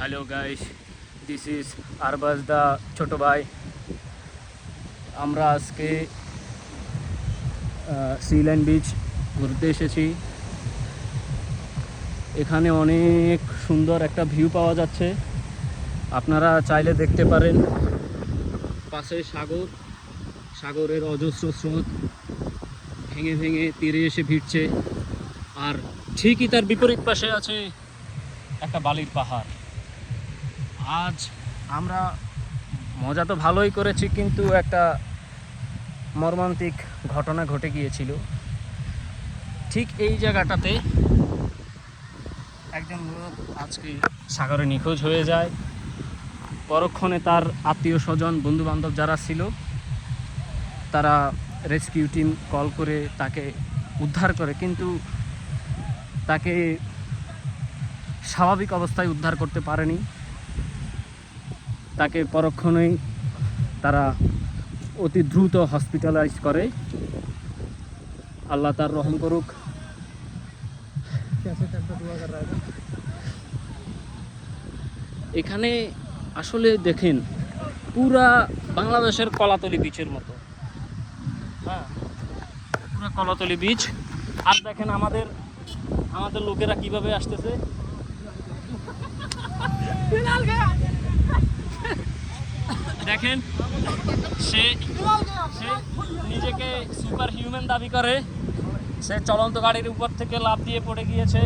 Hello guys, this is Arbaaz দা ছোটো ভাই। আমরা আজকে সি লাইন বিচ ঘুরতে এসেছি। এখানে অনেক সুন্দর একটা ভিউ পাওয়া যাচ্ছে, আপনারা চাইলে দেখতে পারেন। পাশে সাগর, সাগরের অজস্র স্রোত ভেঙে ভেঙে তীরে এসে ভিড়ছে, আর ঠিকই তার বিপরীত পাশে আছে একটা বালির পাহাড়। আজ আমরা মজা তো ভালোই করেছি, কিন্তু একটা মর্মান্তিক ঘটনা ঘটে গিয়েছিল। ঠিক এই জায়গাটাতে একজন লোক আজকে সাগরে নিখোঁজ হয়ে যায়। পরক্ষণে তার আত্মীয় স্বজন, বন্ধুবান্ধব যারা ছিল, তারা রেস্কিউ টিম কল করে তাকে উদ্ধার করে, কিন্তু তাকে স্বাভাবিক অবস্থায় উদ্ধার করতে পারেনি। তাকে পরক্ষণেই তারা অতি দ্রুত হসপিটালাইজ করে। আল্লাহ তার রহম করুক। এখানে আসলে দেখেন, পুরা বাংলাদেশের কলাতলি বিচের মতো। হ্যাঁ, পুরা কলাতলি বিচ। আর দেখেন আমাদের লোকেরা কিভাবে আসতেছে। দেখেন, সে নিজেকে সুপার হিউম্যান দাবি করে। সে চলন্ত গাড়ির উপর থেকে লাফ দিয়ে পড়ে গিয়েছে।